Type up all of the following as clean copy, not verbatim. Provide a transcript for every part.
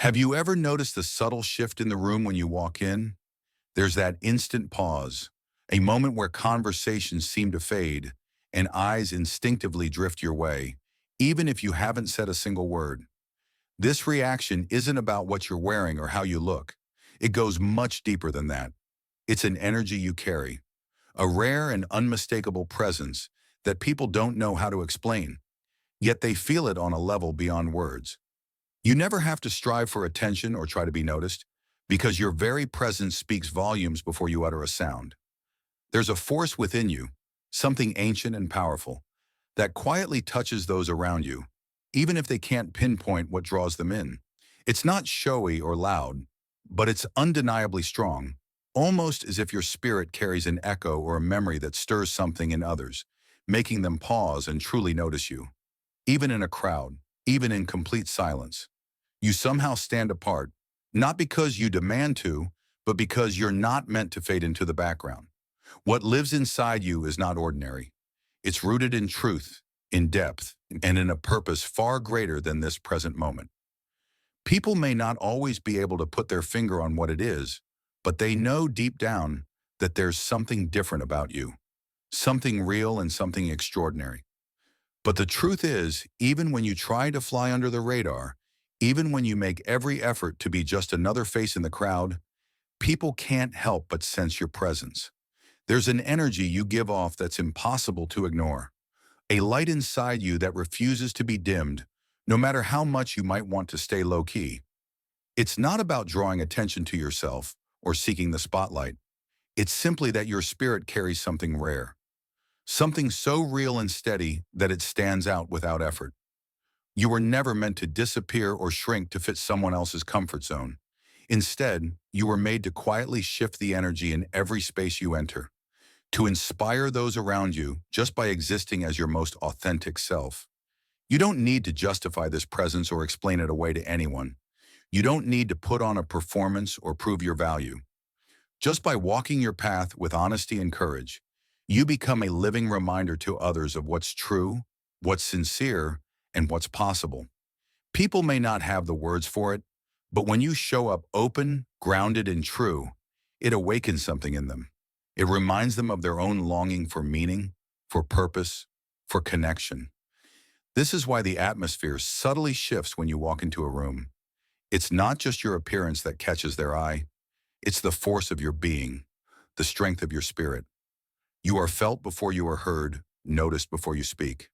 Have you ever noticed the subtle shift in the room when you walk in? There's that instant pause, a moment where conversations seem to fade and eyes instinctively drift your way, even if you haven't said a single word. This reaction isn't about what you're wearing or how you look. It goes much deeper than that. It's an energy you carry, a rare and unmistakable presence that people don't know how to explain, yet they feel it on a level beyond words. You never have to strive for attention or try to be noticed, because your very presence speaks volumes before you utter a sound. There's a force within you, something ancient and powerful, that quietly touches those around you, even if they can't pinpoint what draws them in. It's not showy or loud, but it's undeniably strong, almost as if your spirit carries an echo or a memory that stirs something in others, making them pause and truly notice you. Even in a crowd, even in complete silence, you somehow stand apart, not because you demand to, but because you're not meant to fade into the background. What lives inside you is not ordinary. It's rooted in truth, in depth, and in a purpose far greater than this present moment. People may not always be able to put their finger on what it is, but they know deep down that there's something different about you, something real and something extraordinary. But the truth is, even when you try to fly under the radar, even when you make every effort to be just another face in the crowd, people can't help but sense your presence. There's an energy you give off that's impossible to ignore, a light inside you that refuses to be dimmed, no matter how much you might want to stay low-key. It's not about drawing attention to yourself or seeking the spotlight. It's simply that your spirit carries something rare, something so real and steady that it stands out without effort. You were never meant to disappear or shrink to fit someone else's comfort zone. Instead, you were made to quietly shift the energy in every space you enter, to inspire those around you just by existing as your most authentic self. You don't need to justify this presence or explain it away to anyone. You don't need to put on a performance or prove your value. Just by walking your path with honesty and courage, you become a living reminder to others of what's true, what's sincere, and what's possible. People may not have the words for it, but when you show up open, grounded, and true, it awakens something in them. It reminds them of their own longing for meaning, for purpose, for connection. This is why the atmosphere subtly shifts when you walk into a room. It's not just your appearance that catches their eye. It's the force of your being, the strength of your spirit. You are felt before you are heard, noticed before you speak.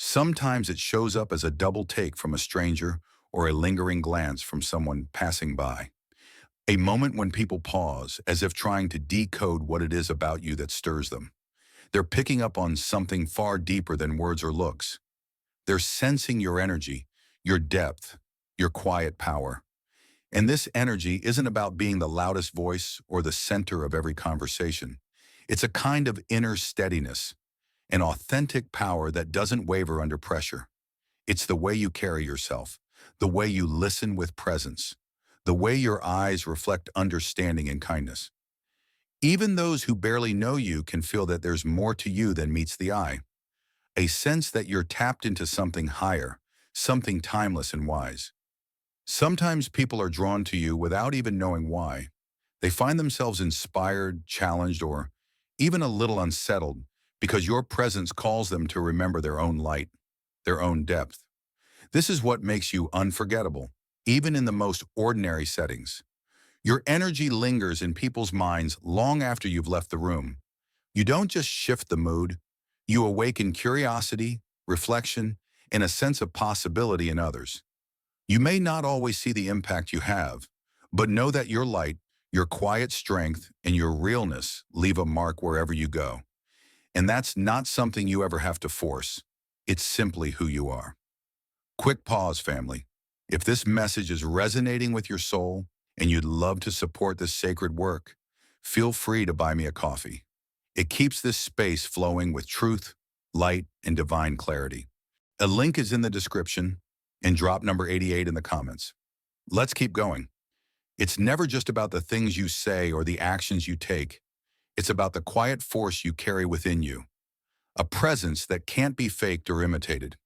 Sometimes it shows up as a double take from a stranger or a lingering glance from someone passing by. A moment when people pause, as if trying to decode what it is about you that stirs them. They're picking up on something far deeper than words or looks. They're sensing your energy, your depth, your quiet power. And this energy isn't about being the loudest voice or the center of every conversation. It's a kind of inner steadiness, an authentic power that doesn't waver under pressure. It's the way you carry yourself, the way you listen with presence, the way your eyes reflect understanding and kindness. Even those who barely know you can feel that there's more to you than meets the eye, a sense that you're tapped into something higher, something timeless and wise. Sometimes people are drawn to you without even knowing why. They find themselves inspired, challenged, or even a little unsettled because your presence calls them to remember their own light, their own depth. This is what makes you unforgettable, even in the most ordinary settings. Your energy lingers in people's minds long after you've left the room. You don't just shift the mood, you awaken curiosity, reflection, and a sense of possibility in others. You may not always see the impact you have, but know that your light, your quiet strength, and your realness leave a mark wherever you go. And that's not something you ever have to force. It's simply who you are. Quick pause, family. If this message is resonating with your soul and you'd love to support this sacred work, feel free to buy me a coffee. It keeps this space flowing with truth, light, and divine clarity. A link is in the description and drop number 88 in the comments. Let's keep going. It's never just about the things you say or the actions you take. It's about the quiet force you carry within you, a presence that can't be faked or imitated.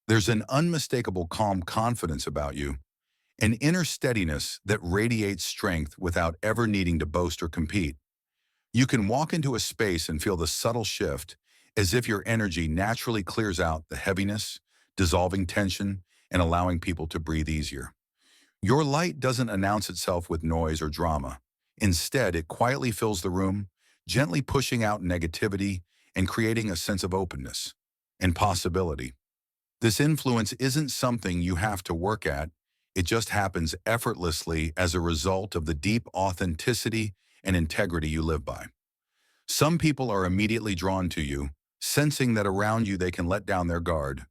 There's an unmistakable calm confidence about you, an inner steadiness that radiates strength without ever needing to boast or compete. You can walk into a space and feel the subtle shift, as if your energy naturally clears out the heaviness, dissolving tension, and allowing people to breathe easier. Your light doesn't announce itself with noise or drama. Instead, it quietly fills the room, gently pushing out negativity and creating a sense of openness and possibility. This influence isn't something you have to work at, it just happens effortlessly as a result of the deep authenticity and integrity you live by. Some people are immediately drawn to you, sensing that around you they can let down their guard,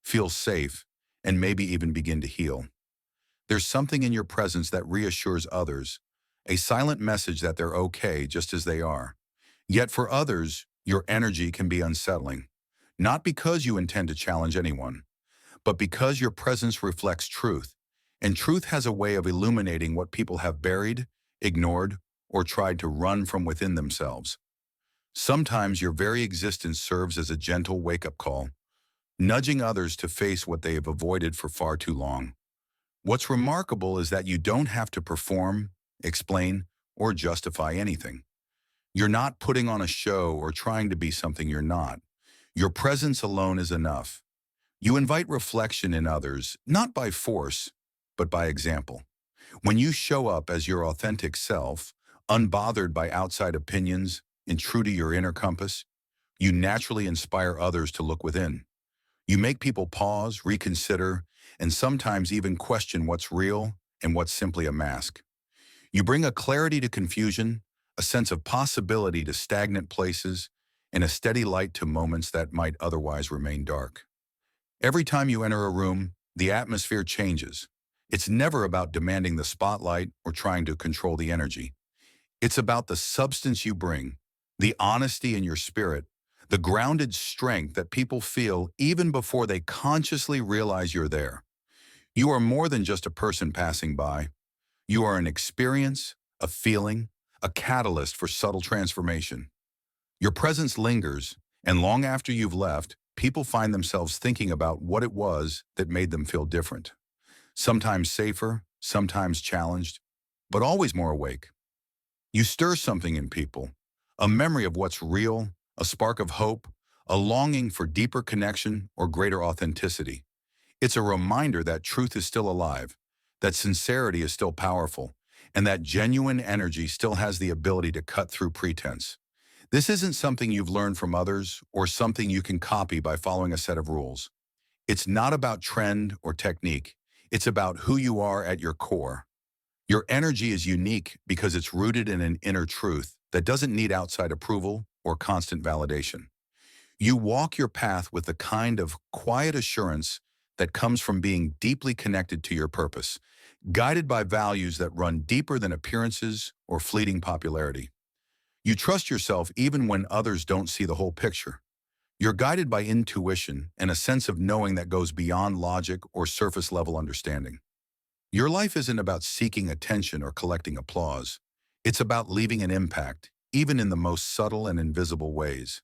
feel safe, and maybe even begin to heal. There's something in your presence that reassures others, a silent message that they're okay just as they are. Yet for others, your energy can be unsettling, not because you intend to challenge anyone, but because your presence reflects truth, and truth has a way of illuminating what people have buried, ignored, or tried to run from within themselves. Sometimes your very existence serves as a gentle wake-up call, nudging others to face what they have avoided for far too long. What's remarkable is that you don't have to perform, explain, or justify anything. You're not putting on a show or trying to be something you're not. Your presence alone is enough. You invite reflection in others, not by force, but by example. When you show up as your authentic self, unbothered by outside opinions and true to your inner compass, you naturally inspire others to look within. You make people pause, reconsider, and sometimes even question what's real and what's simply a mask. You bring a clarity to confusion, a sense of possibility to stagnant places, and a steady light to moments that might otherwise remain dark. Every time you enter a room, the atmosphere changes. It's never about demanding the spotlight or trying to control the energy. It's about the substance you bring, the honesty in your spirit, the grounded strength that people feel even before they consciously realize you're there. You are more than just a person passing by. You are an experience, a feeling, a catalyst for subtle transformation. Your presence lingers, and long after you've left, people find themselves thinking about what it was that made them feel different. Sometimes safer, sometimes challenged, but always more awake. You stir something in people, a memory of what's real, a spark of hope, a longing for deeper connection or greater authenticity. It's a reminder that truth is still alive, that sincerity is still powerful, and that genuine energy still has the ability to cut through pretense. This isn't something you've learned from others or something you can copy by following a set of rules. It's not about trend or technique. It's about who you are at your core. Your energy is unique because it's rooted in an inner truth that doesn't need outside approval or constant validation. You walk your path with the kind of quiet assurance that comes from being deeply connected to your purpose, guided by values that run deeper than appearances or fleeting popularity. You trust yourself even when others don't see the whole picture. You're guided by intuition and a sense of knowing that goes beyond logic or surface-level understanding. Your life isn't about seeking attention or collecting applause. It's about leaving an impact, even in the most subtle and invisible ways.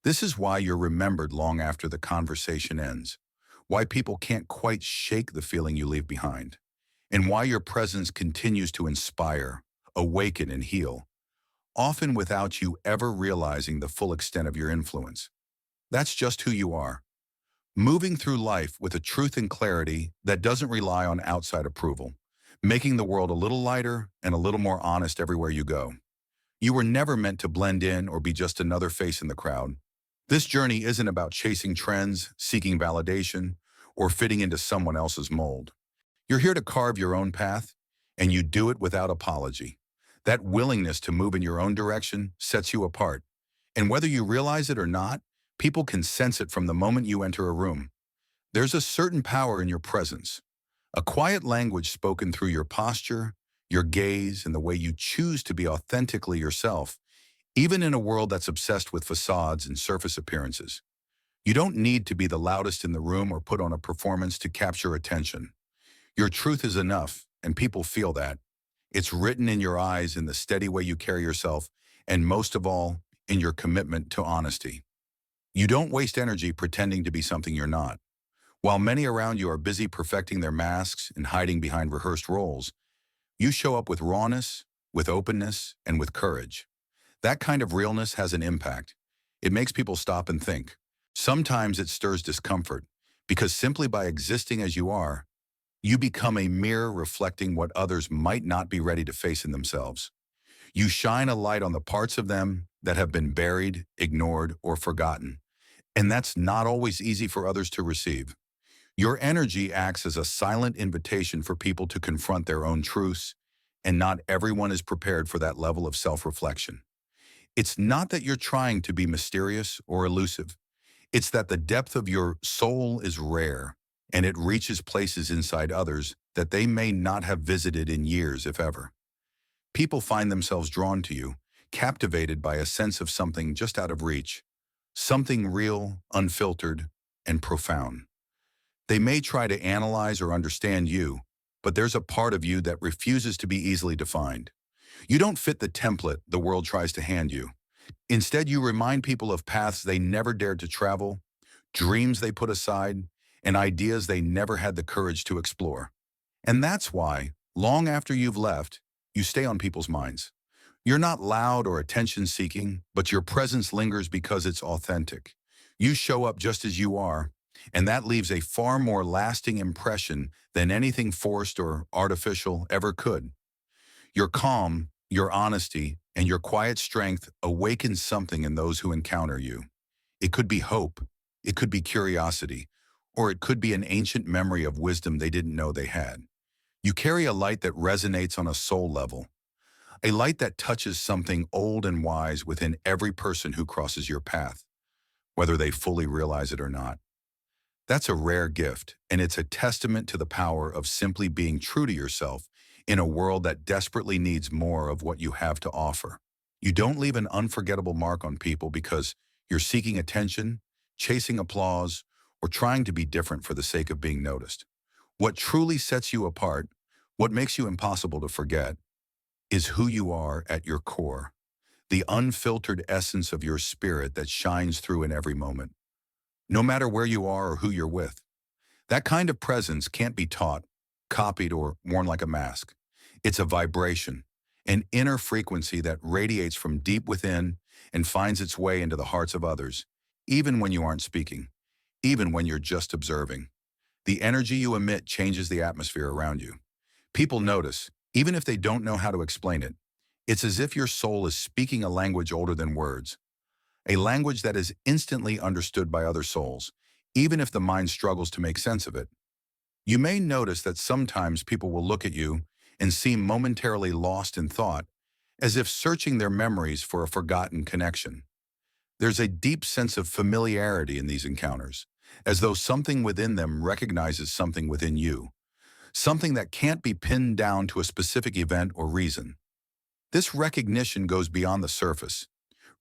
This is why you're remembered long after the conversation ends, why people can't quite shake the feeling you leave behind, and why your presence continues to inspire, awaken, and heal, often without you ever realizing the full extent of your influence. That's just who you are, moving through life with a truth and clarity that doesn't rely on outside approval, making the world a little lighter and a little more honest everywhere you go. You were never meant to blend in or be just another face in the crowd. This journey isn't about chasing trends, seeking validation, or fitting into someone else's mold. You're here to carve your own path, and you do it without apology. That willingness to move in your own direction sets you apart. And whether you realize it or not, people can sense it from the moment you enter a room. There's a certain power in your presence, a quiet language spoken through your posture, your gaze, and the way you choose to be authentically yourself, even in a world that's obsessed with facades and surface appearances. You don't need to be the loudest in the room or put on a performance to capture attention. Your truth is enough, and people feel that. It's written in your eyes, in the steady way you carry yourself, and most of all, in your commitment to honesty. You don't waste energy pretending to be something you're not. While many around you are busy perfecting their masks and hiding behind rehearsed roles, you show up with rawness, with openness, and with courage. That kind of realness has an impact. It makes people stop and think. Sometimes it stirs discomfort, because simply by existing as you are, you become a mirror reflecting what others might not be ready to face in themselves. You shine a light on the parts of them that have been buried, ignored, or forgotten. And that's not always easy for others to receive. Your energy acts as a silent invitation for people to confront their own truths, and not everyone is prepared for that level of self-reflection. It's not that you're trying to be mysterious or elusive. It's that the depth of your soul is rare, and it reaches places inside others that they may not have visited in years, if ever. People find themselves drawn to you, captivated by a sense of something just out of reach, something real, unfiltered, and profound. They may try to analyze or understand you, but there's a part of you that refuses to be easily defined. You don't fit the template the world tries to hand you. Instead, you remind people of paths they never dared to travel, dreams they put aside, and ideas they never had the courage to explore. And that's why, long after you've left, you stay on people's minds. You're not loud or attention-seeking, but your presence lingers because it's authentic. You show up just as you are, and that leaves a far more lasting impression than anything forced or artificial ever could. Your calm, your honesty, and your quiet strength awaken something in those who encounter you. It could be hope, it could be curiosity, or it could be an ancient memory of wisdom they didn't know they had. You carry a light that resonates on a soul level, a light that touches something old and wise within every person who crosses your path, whether they fully realize it or not. That's a rare gift, and it's a testament to the power of simply being true to yourself in a world that desperately needs more of what you have to offer. You don't leave an unforgettable mark on people because you're seeking attention, chasing applause, or trying to be different for the sake of being noticed. What truly sets you apart, what makes you impossible to forget, is who you are at your core, the unfiltered essence of your spirit that shines through in every moment, no matter where you are or who you're with. That kind of presence can't be taught, copied, or worn like a mask. It's a vibration, an inner frequency that radiates from deep within and finds its way into the hearts of others, even when you aren't speaking, even when you're just observing. The energy you emit changes the atmosphere around you. People notice, even if they don't know how to explain it. It's as if your soul is speaking a language older than words, a language that is instantly understood by other souls, even if the mind struggles to make sense of it. You may notice that sometimes people will look at you and seem momentarily lost in thought, as if searching their memories for a forgotten connection. There's a deep sense of familiarity in these encounters, as though something within them recognizes something within you, something that can't be pinned down to a specific event or reason. This recognition goes beyond the surface,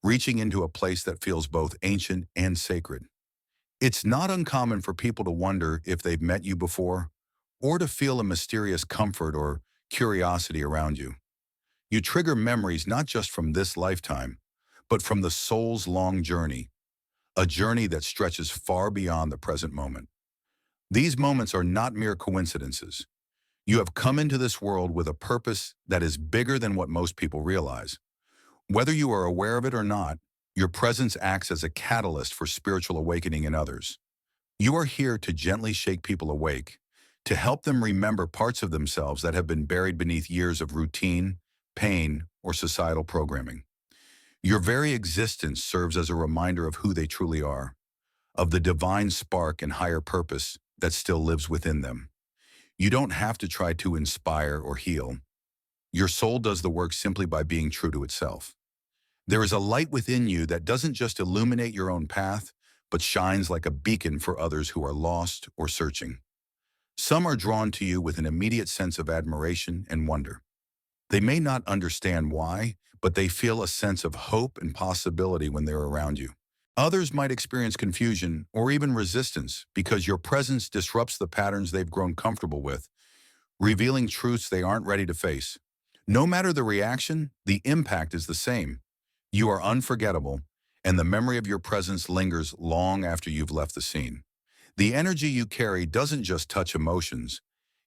reaching into a place that feels both ancient and sacred. It's not uncommon for people to wonder if they've met you before, or to feel a mysterious comfort or curiosity around you. You trigger memories not just from this lifetime, but from the soul's long journey, a journey that stretches far beyond the present moment. These moments are not mere coincidences. You have come into this world with a purpose that is bigger than what most people realize. Whether you are aware of it or not, your presence acts as a catalyst for spiritual awakening in others. You are here to gently shake people awake, to help them remember parts of themselves that have been buried beneath years of routine, pain, or societal programming. Your very existence serves as a reminder of who they truly are, of the divine spark and higher purpose that still lives within them. You don't have to try to inspire or heal. Your soul does the work simply by being true to itself. There is a light within you that doesn't just illuminate your own path, but shines like a beacon for others who are lost or searching. Some are drawn to you with an immediate sense of admiration and wonder. They may not understand why, but they feel a sense of hope and possibility when they're around you. Others might experience confusion or even resistance because your presence disrupts the patterns they've grown comfortable with, revealing truths they aren't ready to face. No matter the reaction, the impact is the same. You are unforgettable, and the memory of your presence lingers long after you've left the scene. The energy you carry doesn't just touch emotions,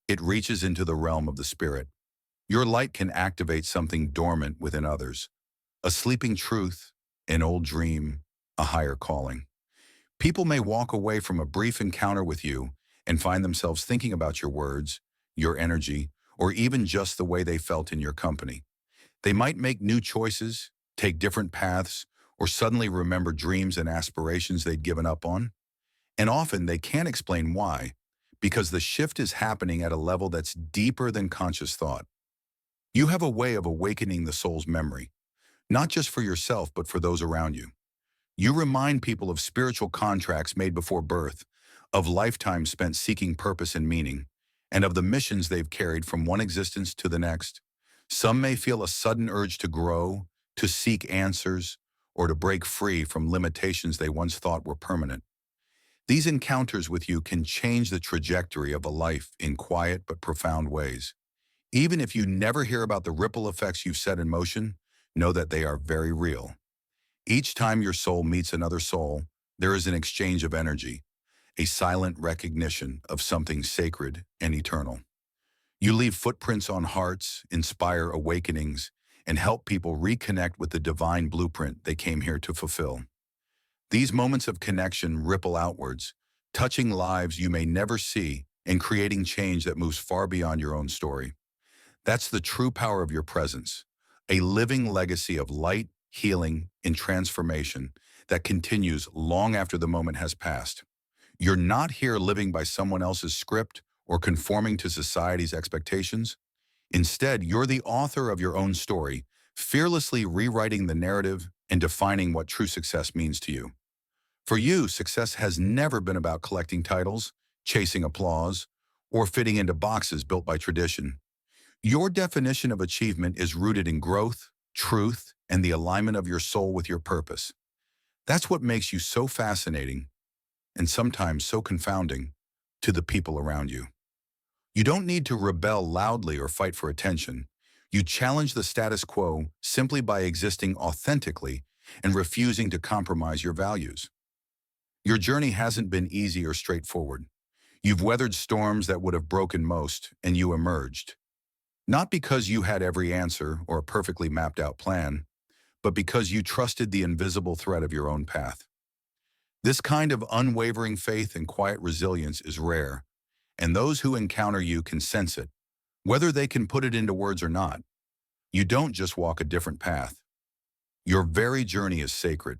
it reaches into the realm of the spirit. Your light can activate something dormant within others, a sleeping truth, an old dream, a higher calling. People may walk away from a brief encounter with you and find themselves thinking about your words, your energy, or even just the way they felt in your company. They might make new choices, take different paths, or suddenly remember dreams and aspirations they'd given up on. And often they can't explain why, because the shift is happening at a level that's deeper than conscious thought. You have a way of awakening the soul's memory, not just for yourself, but for those around you. You remind people of spiritual contracts made before birth, of lifetimes spent seeking purpose and meaning, and of the missions they've carried from one existence to the next. Some may feel a sudden urge to grow, to seek answers, or to break free from limitations they once thought were permanent. These encounters with you can change the trajectory of a life in quiet but profound ways. Even if you never hear about the ripple effects you've set in motion, know that they are very real. Each time your soul meets another soul, there is an exchange of energy, a silent recognition of something sacred and eternal. You leave footprints on hearts, inspire awakenings, and help people reconnect with the divine blueprint they came here to fulfill. These moments of connection ripple outwards, touching lives you may never see and creating change that moves far beyond your own story. That's the true power of your presence, a living legacy of light, healing, and transformation that continues long after the moment has passed. You're not here living by someone else's script or conforming to society's expectations. Instead, you're the author of your own story, fearlessly rewriting the narrative and defining what true success means to you. For you, success has never been about collecting titles, chasing applause, or fitting into boxes built by tradition. Your definition of achievement is rooted in growth, truth, and the alignment of your soul with your purpose. That's what makes you so fascinating, and sometimes so confounding, to the people around you. You don't need to rebel loudly or fight for attention. You challenge the status quo simply by existing authentically and refusing to compromise your values. Your journey hasn't been easy or straightforward. You've weathered storms that would have broken most, and you emerged. Not because you had every answer or a perfectly mapped out plan, but because you trusted the invisible thread of your own path. This kind of unwavering faith and quiet resilience is rare, and those who encounter you can sense it, whether they can put it into words or not. You don't just walk a different path. Your very journey is sacred.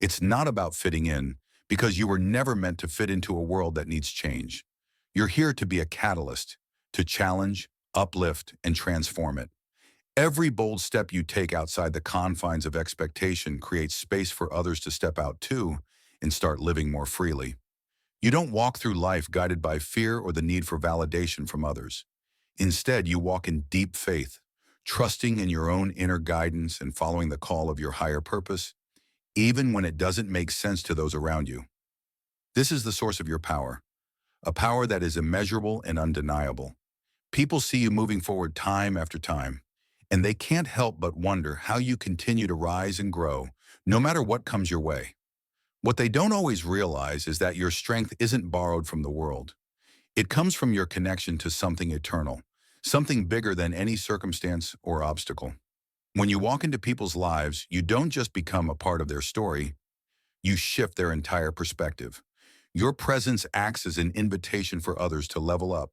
It's not about fitting in, because you were never meant to fit into a world that needs change. You're here to be a catalyst, to challenge, uplift, and transform it. Every bold step you take outside the confines of expectation creates space for others to step out too and start living more freely. You don't walk through life guided by fear or the need for validation from others. Instead, you walk in deep faith, trusting in your own inner guidance and following the call of your higher purpose, even when it doesn't make sense to those around you. This is the source of your power, a power that is immeasurable and undeniable. People see you moving forward time after time, and they can't help but wonder how you continue to rise and grow, no matter what comes your way. What they don't always realize is that your strength isn't borrowed from the world. It comes from your connection to something eternal, something bigger than any circumstance or obstacle. When you walk into people's lives, you don't just become a part of their story, you shift their entire perspective. Your presence acts as an invitation for others to level up,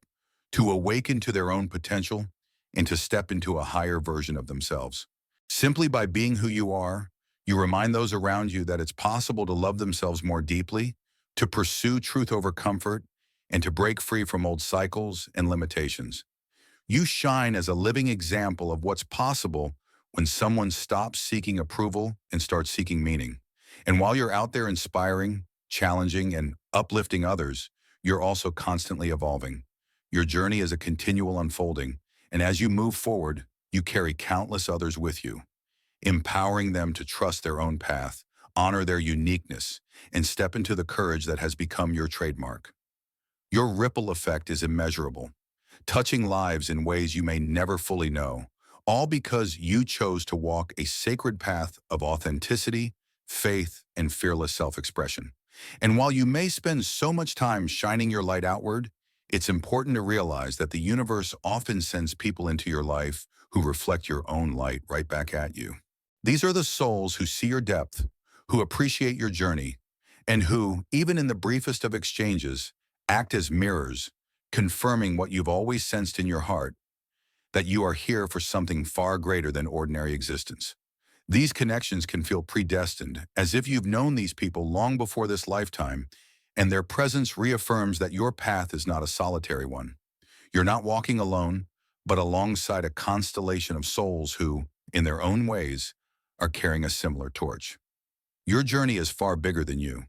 to awaken to their own potential, and to step into a higher version of themselves. Simply by being who you are, you remind those around you that it's possible to love themselves more deeply, to pursue truth over comfort, and to break free from old cycles and limitations. You shine as a living example of what's possible when someone stops seeking approval and starts seeking meaning. And while you're out there inspiring, challenging, and uplifting others, you're also constantly evolving. Your journey is a continual unfolding, and as you move forward, you carry countless others with you, empowering them to trust their own path, honor their uniqueness, and step into the courage that has become your trademark. Your ripple effect is immeasurable, touching lives in ways you may never fully know, all because you chose to walk a sacred path of authenticity, faith, and fearless self-expression. And while you may spend so much time shining your light outward, it's important to realize that the universe often sends people into your life who reflect your own light right back at you. These are the souls who see your depth, who appreciate your journey, and who, even in the briefest of exchanges, act as mirrors, confirming what you've always sensed in your heart, that you are here for something far greater than ordinary existence. These connections can feel predestined, as if you've known these people long before this lifetime, and their presence reaffirms that your path is not a solitary one. You're not walking alone, but alongside a constellation of souls who, in their own ways, are carrying a similar torch. Your journey is far bigger than you.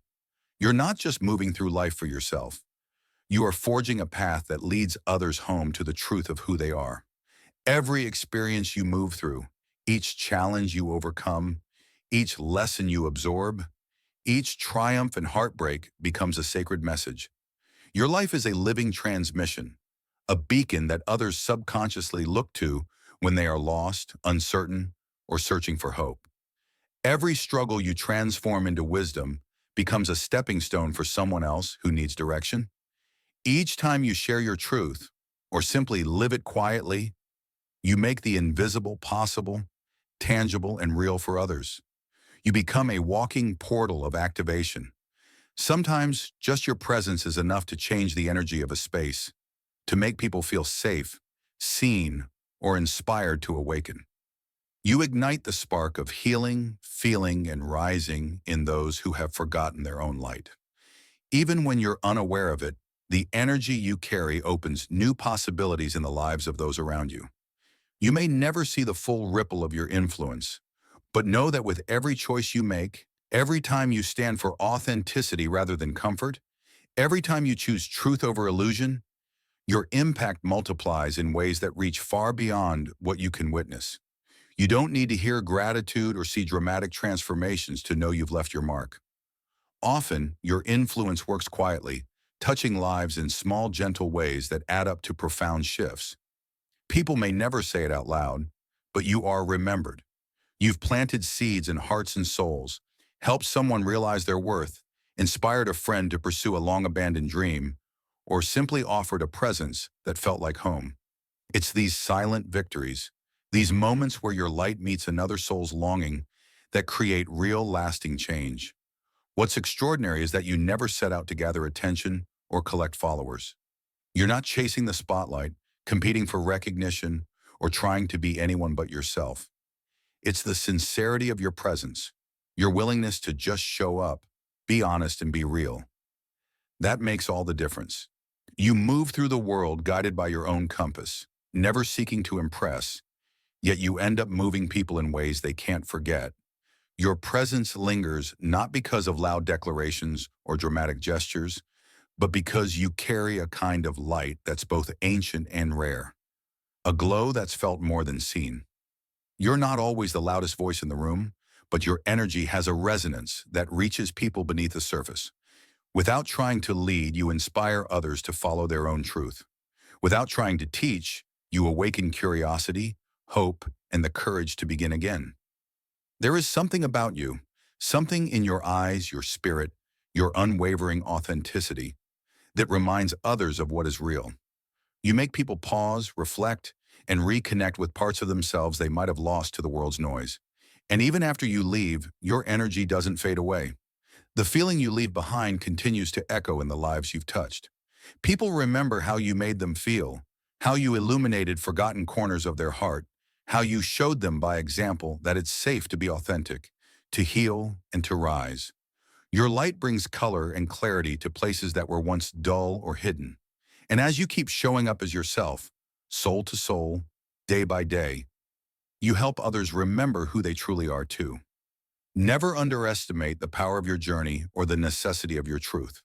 You're not just moving through life for yourself. You are forging a path that leads others home to the truth of who they are. Every experience you move through, each challenge you overcome, each lesson you absorb, each triumph and heartbreak becomes a sacred message. Your life is a living transmission, a beacon that others subconsciously look to when they are lost, uncertain, or searching for hope. Every struggle you transform into wisdom becomes a stepping stone for someone else who needs direction. Each time you share your truth, or simply live it quietly, you make the invisible possible, tangible, and real for others. You become a walking portal of activation. Sometimes just your presence is enough to change the energy of a space, to make people feel safe, seen, or inspired to awaken. You ignite the spark of healing, feeling, and rising in those who have forgotten their own light. Even when you're unaware of it, the energy you carry opens new possibilities in the lives of those around you. You may never see the full ripple of your influence, but know that with every choice you make, every time you stand for authenticity rather than comfort, every time you choose truth over illusion, your impact multiplies in ways that reach far beyond what you can witness. You don't need to hear gratitude or see dramatic transformations to know you've left your mark. Often, your influence works quietly, touching lives in small, gentle ways that add up to profound shifts. People may never say it out loud, but you are remembered. You've planted seeds in hearts and souls, helped someone realize their worth, inspired a friend to pursue a long-abandoned dream, or simply offered a presence that felt like home. It's these silent victories, these moments where your light meets another soul's longing, that create real, lasting change. What's extraordinary is that you never set out to gather attention or collect followers. You're not chasing the spotlight, competing for recognition, or trying to be anyone but yourself. It's the sincerity of your presence, your willingness to just show up, be honest, and be real. That makes all the difference. You move through the world guided by your own compass, never seeking to impress, yet you end up moving people in ways they can't forget. Your presence lingers not because of loud declarations or dramatic gestures, but because you carry a kind of light that's both ancient and rare, a glow that's felt more than seen. You're not always the loudest voice in the room, but your energy has a resonance that reaches people beneath the surface. Without trying to lead, you inspire others to follow their own truth. Without trying to teach, you awaken curiosity, hope, and the courage to begin again. There is something about you, something in your eyes, your spirit, your unwavering authenticity, that reminds others of what is real. You make people pause, reflect, and reconnect with parts of themselves they might have lost to the world's noise. And even after you leave, your energy doesn't fade away. The feeling you leave behind continues to echo in the lives you've touched. People remember how you made them feel, how you illuminated forgotten corners of their heart, how you showed them by example that it's safe to be authentic, to heal, and to rise. Your light brings color and clarity to places that were once dull or hidden. And as you keep showing up as yourself, soul to soul, day by day, you help others remember who they truly are too. Never underestimate the power of your journey or the necessity of your truth.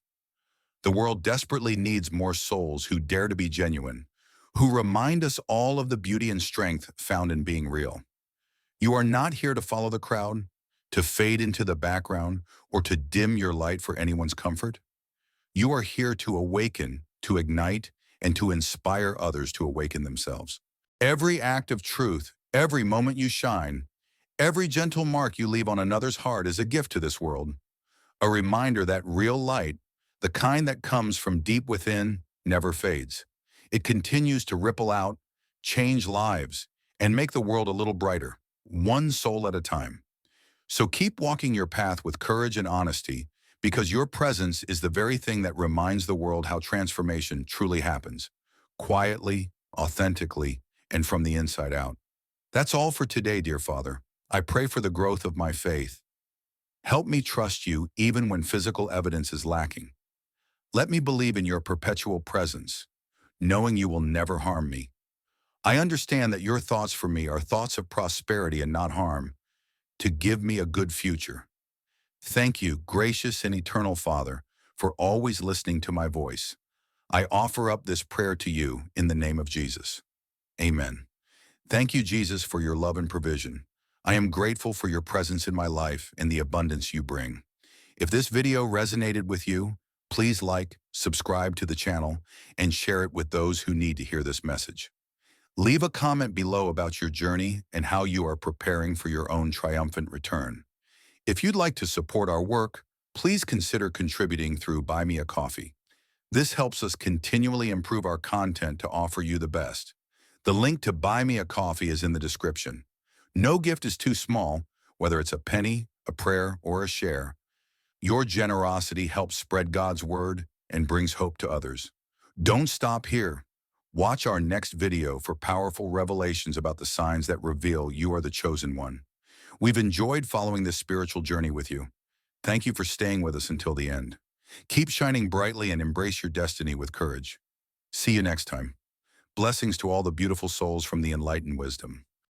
The world desperately needs more souls who dare to be genuine, who remind us all of the beauty and strength found in being real. You are not here to follow the crowd, to fade into the background, or to dim your light for anyone's comfort. You are here to awaken, to ignite, and to inspire others to awaken themselves. Every act of truth, every moment you shine, every gentle mark you leave on another's heart is a gift to this world. A reminder that real light, the kind that comes from deep within, never fades. It continues to ripple out, change lives, and make the world a little brighter, one soul at a time. So keep walking your path with courage and honesty, because your presence is the very thing that reminds the world how transformation truly happens, quietly, authentically, and from the inside out. That's all for today, dear Father. I pray for the growth of my faith. Help me trust you even when physical evidence is lacking. Let me believe in your perpetual presence, knowing you will never harm me. I understand that your thoughts for me are thoughts of prosperity and not harm, to give me a good future. Thank you, gracious and eternal Father, for always listening to my voice. I offer up this prayer to you in the name of Jesus. Amen. Thank you, Jesus, for your love and provision. I am grateful for your presence in my life and the abundance you bring. If this video resonated with you, please like, subscribe to the channel, and share it with those who need to hear this message. Leave a comment below about your journey and how you are preparing for your own triumphant return. If you'd like to support our work, please consider contributing through Buy Me a Coffee. This helps us continually improve our content to offer you the best. The link to Buy Me a Coffee is in the description. No gift is too small, whether it's a penny, a prayer, or a share. Your generosity helps spread God's word and brings hope to others. Don't stop here. Watch our next video for powerful revelations about the signs that reveal you are the chosen one. We've enjoyed following this spiritual journey with you. Thank you for staying with us until the end. Keep shining brightly and embrace your destiny with courage. See you next time. Blessings to all the beautiful souls from the enlightened wisdom.